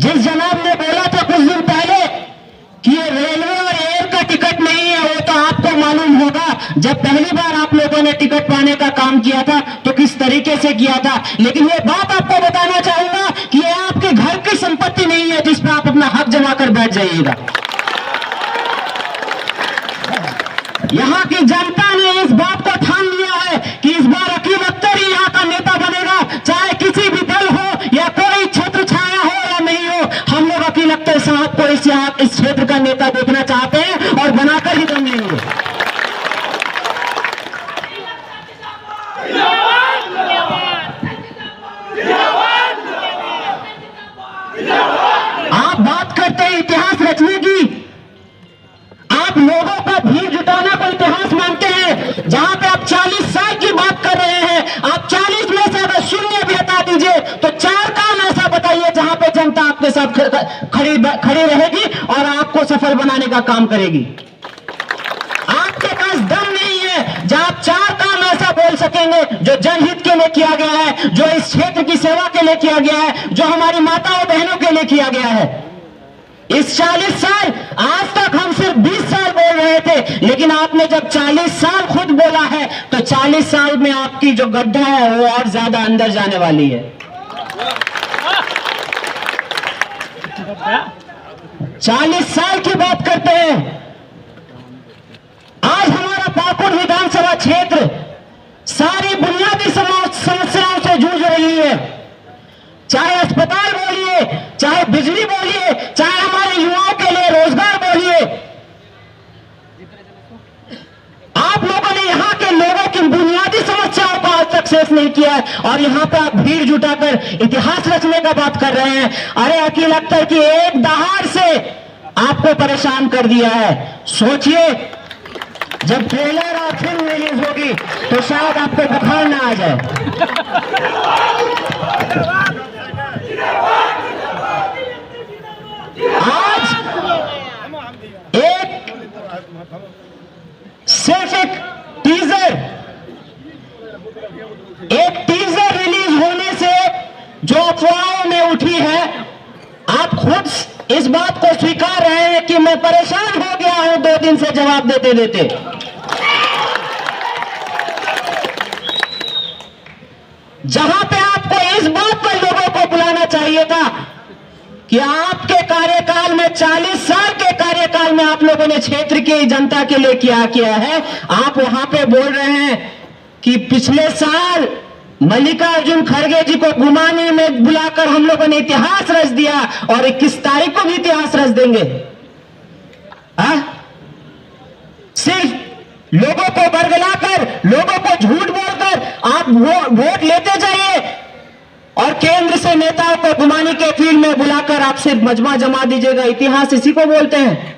जिस जनाब ने बोला था कुछ दिन पहले कि ये रेलवे और एयर का टिकट नहीं है, वो तो आपको मालूम होगा जब पहली बार आप लोगों ने टिकट पाने का काम किया था तो किस तरीके से किया था। लेकिन ये बात आपको बताना चाहूंगा कि ये आपके घर की संपत्ति नहीं है जिस पर आप अपना हक जमा कर बैठ जाइएगा। यहाँ की जनता ने इस बात को ठान लिया है कि इस बार अकील अख्तर ही यहाँ का नेता बनेगा, चाहे किसी भी दल हो या कोई छत्र छाया हो या नहीं हो। हम लोग अकील अख्तर साहब को इस क्षेत्र का नेता देखना चाहते हैं और बनाकर ही दम लेंगे। आप बात करते हैं इतिहास रचने की, आप लोगों का भीड़ जुटाना को इतिहास मानते हैं। जहां पे आप 40 साल की बात कर रहे हैं, आप 40 में से अगर शून्य भी हटा दीजिए तो 4 काम ऐसा बताइए जहां पे जनता आपके साथ खड़ी रहेगी और आपको सफल बनाने का काम करेगी। आपके पास दम नहीं है जहां आप 4 काम ऐसा बोल सकेंगे जो जनहित के लिए किया गया है, जो इस क्षेत्र की सेवा के लिए किया गया है, जो हमारी माताओं बहनों के लिए किया गया है। इस 40 साल, आज तक हम सिर्फ 20 साल बोल रहे थे, लेकिन आपने जब 40 साल खुद बोला है तो 40 साल में आपकी जो गड्ढा है वो और ज्यादा अंदर जाने वाली है। 40 साल की बात करते हैं। आज हमारा पाकुड़ विधानसभा क्षेत्र सारी बुनियादी समस्याओं से जूझ रही है। चाहे अस्पताल बोलिए, चाहे बिजली बोलिए, चाहे हमारे युवाओं के लिए रोजगार बोलिए। आप लोगों ने यहाँ के लोगों की बुनियादी समस्याओं को आज तक शेष नहीं किया है और यहाँ पे आप भीड़ जुटाकर इतिहास रचने का बात कर रहे हैं। अरे अकील अख्तर की एक दहाड़ से आपको परेशान कर दिया है। सोचिए जब ट्रेलर और फिल्म रिलीज होगी तो शायद आपको बुखार ना आ जाए। आज सिर्फ एक टीजर रिलीज होने से जो अफवाहों में उठी है, आप खुद इस बात को स्वीकार रहे हैं कि मैं परेशान हो गया हूं 2 दिन से जवाब देते देते। जहां पे आपको इस बात पर लोगों को बुलाना चाहिए था कि आपके कार्यकाल में 40 साल के कार्यकाल में आप लोगों ने क्षेत्र की जनता के लिए क्या किया है, आप वहां पे बोल रहे हैं कि पिछले साल मल्लिकार्जुन खड़गे जी को गुमानी में बुलाकर हम लोगों ने इतिहास रच दिया और 21 तारीख को भी इतिहास रच देंगे। सिर्फ लोगों को बरगलाकर, लोगों को झूठ बोलकर आप वोट लेते जाइए और केंद्र से नेताओं को गुमानी के फील्ड में बुलाकर आप सिर्फ मजमा जमा दीजिएगा। इतिहास इसी को बोलते हैं।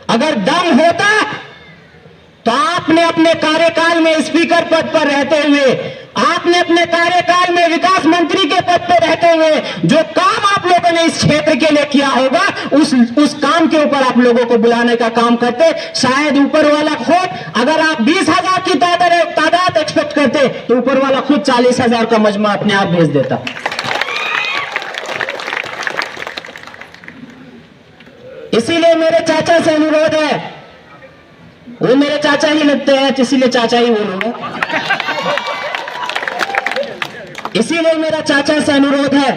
अगर दम होता तो आपने अपने कार्यकाल में स्पीकर पद पर रहते हुए, आपने अपने कार्यकाल में विकास मंत्री के पद पर रहते हुए जो काम आप लोगों ने इस क्षेत्र के लिए किया होगा, उस काम के ऊपर आप लोगों को बुलाने का काम करते। शायद ऊपर वाला खुद, अगर आप 20,000 की तादाद एक्सपेक्ट करते तो ऊपर वाला खुद 40,000 का मजमा अपने आप भेज देता। इसीलिए मेरे चाचा से अनुरोध है, वो मेरे चाचा ही लगते हैं इसीलिए चाचा ही बोलूंगा। इसीलिए मेरा चाचा से अनुरोध है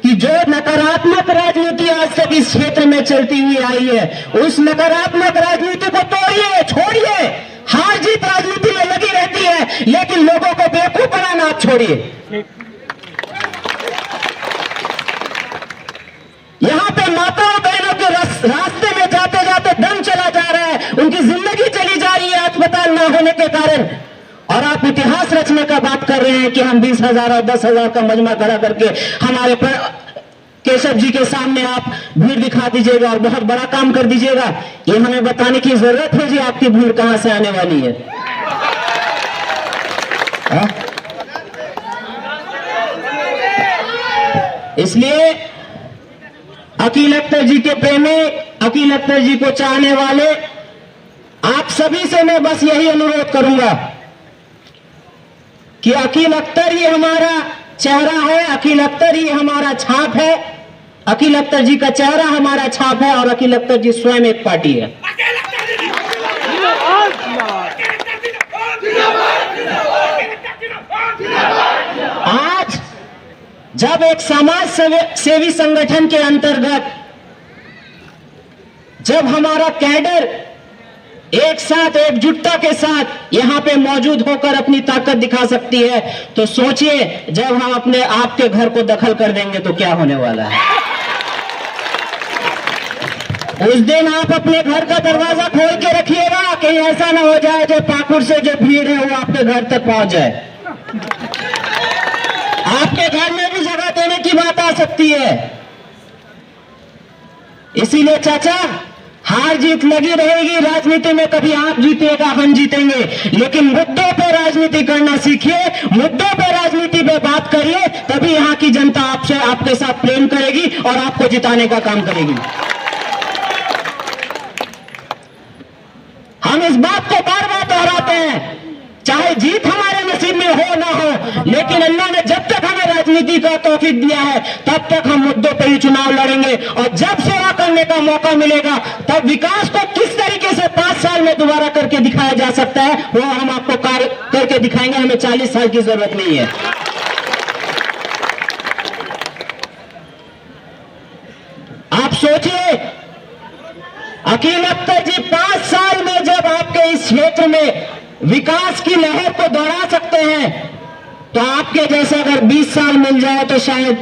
कि जो नकारात्मक राजनीति आज तक इस क्षेत्र में चलती हुई आई है, उस नकारात्मक राजनीति को तोड़िए, छोड़िए। हार जीत राजनीति में लगी रहती है, लेकिन लोगों को बेवकूफ बनाना आप छोड़िए। यहां पे माताओं बहनों के रास्ते में जाते जाते दम चला जा रहा है, उनकी जिंदगी चली जा रही है अस्पताल न होने के कारण, और आप इतिहास रचने का बात कर रहे हैं कि हम 20,000 और 10,000 का मजमा खड़ा करके हमारे केशव जी के सामने आप भीड़ दिखा दीजिएगा और बहुत बड़ा काम कर दीजिएगा। ये हमें बताने की जरूरत है जी आपकी भीड़ कहां से आने वाली है। इसलिए अकील अख्तर जी के प्रेमी, अकील अख्तर जी को चाहने वाले आप सभी से मैं बस यही अनुरोध करूंगा कि अकील अख्तर ही हमारा चेहरा है, अकील अख्तर ही हमारा छाप है, अकील अख्तर जी का चेहरा हमारा छाप है और अकील अख्तर जी स्वयं एक पार्टी है। आज जब एक समाज सेवी संगठन के अंतर्गत जब हमारा कैडर एक साथ एकजुटता के साथ यहां पे मौजूद होकर अपनी ताकत दिखा सकती है, तो सोचिए जब हम अपने आपके घर को दखल कर देंगे तो क्या होने वाला है। उस दिन आप अपने घर का दरवाजा खोल के रखिएगा, कहीं ऐसा ना हो जाए जो पाकुड़ से जो भीड़ है वो आपके घर तक पहुंच जाए। आपके घर में भी जगह देने की बात आ सकती है। इसीलिए चाचा, हार जीत लगी रहेगी राजनीति में, कभी आप जीतेगा हम जीतेंगे, लेकिन मुद्दों पे राजनीति करना सीखिए, मुद्दों पे राजनीति पे बात करिए, तभी यहाँ की जनता आपसे आपके साथ प्रेम करेगी और आपको जिताने का काम करेगी। हम इस बात को बार बार दोहराते हैं, चाहे जीत हमारे नसीब में हो ना हो, लेकिन अल्लाह ने जब तक हमें राजनीति का तौफीक दिया है तब तक हम मुद्दों पर ही चुनाव लड़ेंगे, और जब सेवा करने का मौका मिलेगा तब विकास को किस तरीके से 5 साल में दोबारा करके दिखाया जा सकता है वो हम आपको कार्य करके दिखाएंगे। हमें 40 साल की जरूरत नहीं है। आप सोचिए, अकील अख्तर जी 5 साल में जब आपके इस क्षेत्र में विकास की लहर को दौड़ा सकते हैं, तो आपके जैसे अगर 20 साल मिल जाए तो शायद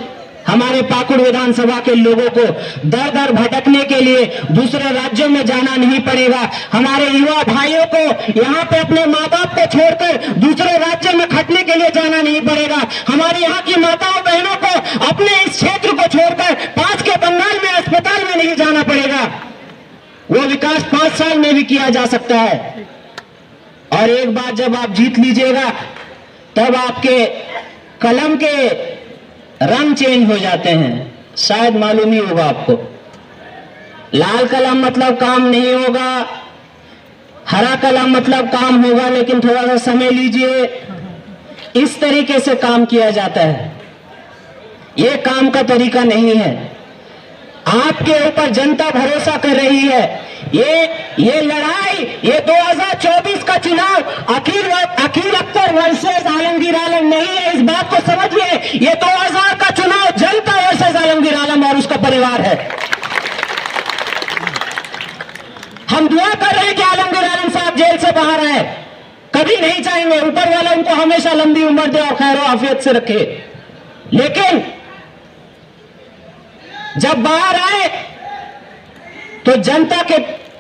हमारे पाकुड़ विधानसभा के लोगों को दर दर भटकने के लिए दूसरे राज्यों में जाना नहीं पड़ेगा। हमारे युवा भाइयों को यहाँ पे अपने माँ बाप को छोड़कर दूसरे राज्यों में खटने के लिए जाना नहीं पड़ेगा। हमारे यहाँ की माताओं बहनों को अपने इस क्षेत्र को छोड़कर पास के बंगाल में अस्पताल में नहीं जाना पड़ेगा। वो विकास 5 साल में भी किया जा सकता है। और एक बार जब आप जीत लीजिएगा तब आपके कलम के रंग चेंज हो जाते हैं, शायद मालूम ही होगा आपको। लाल कलम मतलब काम नहीं होगा, हरा कलम मतलब काम होगा, लेकिन थोड़ा सा समय लीजिए। इस तरीके से काम किया जाता है, ये काम का तरीका नहीं है। आपके ऊपर जनता भरोसा कर रही है। ये लड़ाई, ये 2024 का चुनाव अकील अख्तर वर्सेस आलमगीर आलम नहीं है, इस बात को समझिए। ये 2000 का चुनाव जनता वर्सेस आलमगीर आलम और उसका परिवार है। हम दुआ कर रहे हैं कि आलमगीर आलम साहब जेल से बाहर आए, कभी नहीं चाहेंगे, ऊपर वाला उनको हमेशा लंबी उम्र दे और खैर आफियत से रखे, लेकिन जब बाहर आए तो जनता के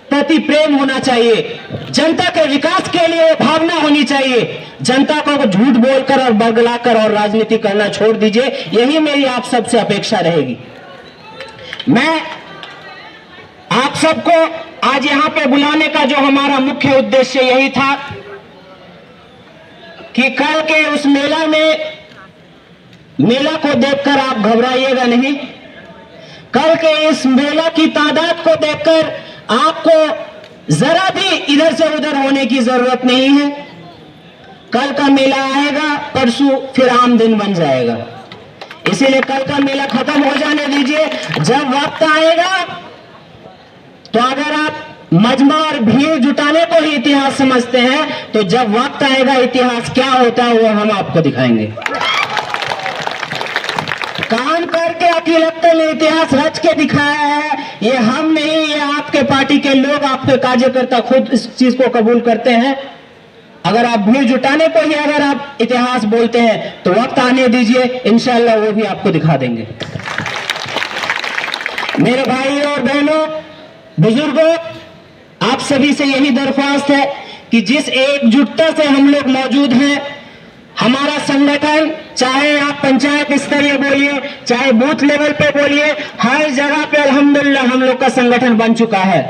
प्रति प्रेम होना चाहिए, जनता के विकास के लिए भावना होनी चाहिए। जनता को झूठ बोलकर और बगलाकर और राजनीति करना छोड़ दीजिए, यही मेरी आप सबसे अपेक्षा रहेगी। मैं आप सबको आज यहां पे बुलाने का जो हमारा मुख्य उद्देश्य यही था कि कल के उस मेला को देखकर आप घबराइएगा नहीं। कल के इस मेला की तादाद को देखकर आपको जरा भी इधर से उधर होने की जरूरत नहीं है। कल का मेला आएगा, परसों फिर आम दिन बन जाएगा। इसीलिए कल का मेला खत्म हो जाने दीजिए। जब वक्त आएगा तो अगर आप मजमा और भीड़ जुटाने को ही इतिहास समझते हैं, तो जब वक्त आएगा इतिहास क्या होता है वो हम आपको दिखाएंगे। काम करके अकील अख्तर ने इतिहास रच के दिखाया है, ये हम नहीं, ये आपके पार्टी के लोग, आपके कार्यकर्ता खुद इस चीज को कबूल करते हैं। अगर आप भीड़ जुटाने को ही अगर आप इतिहास बोलते हैं तो वक्त आने दीजिए, इंशाल्लाह वो भी आपको दिखा देंगे। मेरे भाई और बहनों, बुजुर्गों, आप सभी से यही दरख्वास्त है कि जिस एकजुटता से हम लोग मौजूद हैं, हमारा संगठन, चाहे आप पंचायत स्तरीय बोलिए, चाहे बूथ लेवल पे बोलिए, हर जगह पे अल्हम्दुलिल्लाह हम लोग का संगठन बन चुका है।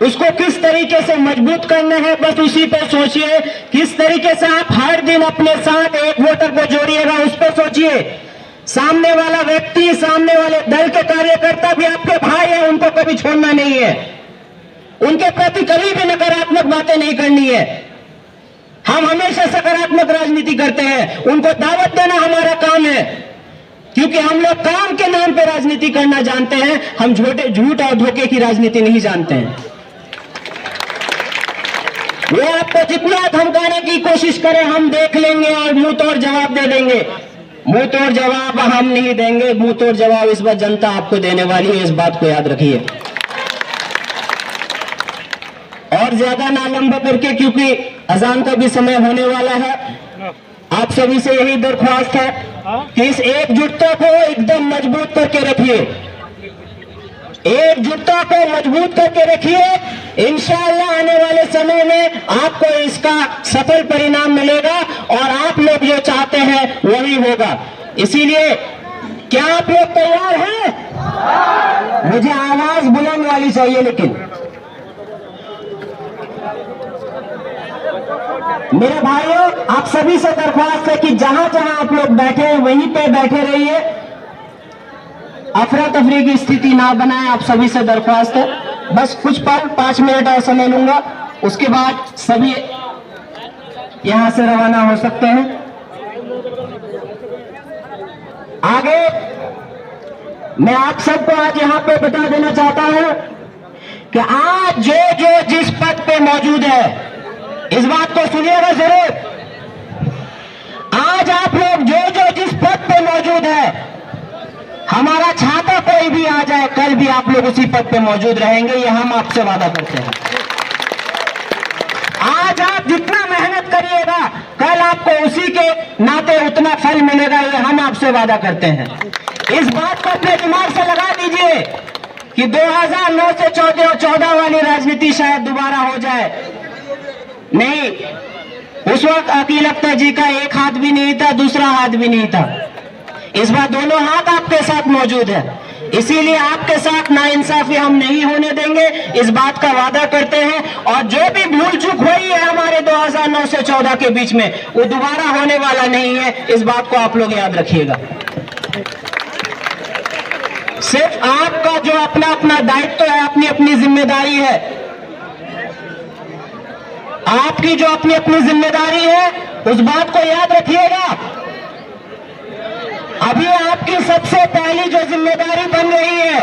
उसको किस तरीके से मजबूत करना है, बस उसी पर सोचिए। किस तरीके से आप हर दिन अपने साथ एक वोटर को जोड़िएगा, उस पर सोचिए। सामने वाला व्यक्ति, सामने वाले दल के कार्यकर्ता भी आपके भाई हैं, उनको कभी छोड़ना नहीं है, उनके प्रति कभी भी नकारात्मक बातें नहीं करनी है। हम हमेशा सकारात्मक राजनीति करते हैं, उनको दावत देना हमारा काम है, क्योंकि हम लोग काम के नाम पे राजनीति करना जानते हैं, हम झूठ और धोखे की राजनीति नहीं जानते हैं। वो आपको जितना धमकाने की कोशिश करें हम देख लेंगे और मुंह तोड़ जवाब दे देंगे। मुंह तोड़ जवाब हम नहीं देंगे, मुंह तोड़ जवाब इस बार जनता आपको देने वाली है, इस बात को याद रखिए। और ज्यादा ना लंबा करके, क्योंकि अजान का भी समय होने वाला है, आप सभी से यही दरख्वास्त है कि इस एकजुटता को एकदम मजबूत करके रखिए, एकजुटता को मजबूत करके रखिए। इंशाअल्लाह आने वाले समय में आपको इसका सफल परिणाम मिलेगा और आप लोग जो चाहते हैं वही होगा। इसीलिए क्या आप लोग तैयार हैं? मुझे आवाज बुलंद वाली चाहिए, लेकिन मेरे भाइयों आप सभी से दरख्वास्त है कि जहां जहां आप लोग बैठे हैं वहीं पे बैठे रहिए, अफरा तफरी की स्थिति ना बनाएं। आप सभी से दरख्वास्त है, बस कुछ पल 5 मिनट और समय लूंगा, उसके बाद सभी यहां से रवाना हो सकते हैं। आगे मैं आप सबको आज यहां पे बता देना चाहता हूं कि आज जो जिस पद पे मौजूद है, इस बात को सुनिएगा जरूर। आज आप लोग जो जिस पद पे मौजूद है, हमारा छाता कोई भी आ जाए, कल भी आप लोग उसी पद पे मौजूद रहेंगे, ये हम आपसे वादा करते हैं। आज आप जितना मेहनत करिएगा, कल आपको उसी के नाते उतना फल मिलेगा, ये हम आपसे वादा करते हैं। इस बात को अपने दिमाग से लगा दीजिए कि 2009 से 14 वाली राजनीति शायद दोबारा हो जाए। नहीं, उस वक्त अकील अख्तर जी का एक हाथ भी नहीं था, दूसरा हाथ भी नहीं था। इस बार दोनों हाथ आपके साथ मौजूद है, इसीलिए आपके साथ नाइंसाफी हम नहीं होने देंगे, इस बात का वादा करते हैं। और जो भी भूल चूक हुई है हमारे 2009 से 14 के बीच में, वो दोबारा होने वाला नहीं है, इस बात को आप लोग याद रखिएगा। सिर्फ आपका जो अपना अपना दायित्व है, अपनी अपनी जिम्मेदारी है, आपकी जो अपनी अपनी जिम्मेदारी है, उस बात को याद रखिएगा। अभी आपकी सबसे पहली जो जिम्मेदारी बन रही है,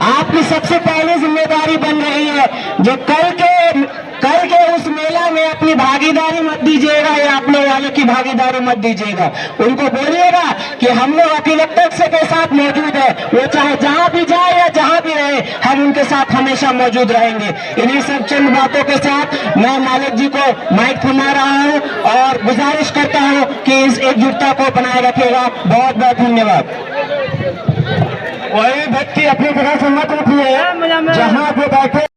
आपकी सबसे पहली जिम्मेदारी बन रही है, जो कल के उस मेला में अपनी भागीदारी मत दीजिएगा, या आप लोग वालों की भागीदारी मत दीजिएगा। उनको बोलिएगा कि हम लोग अकील अख्तर के साथ मौजूद है, वो चाहे जहां भी जाए या जहां भी रहे, हम उनके साथ हमेशा मौजूद रहेंगे। इन्हीं सब चंद बातों के साथ मैं मालिक जी को माइक थमा रहा हूं और गुजारिश करता हूं कि इस एकजुटता को बनाए रखेगा। बहुत बहुत धन्यवाद। वही व्यक्ति अपनी जगह से मत उठिए, जहां पे बैठे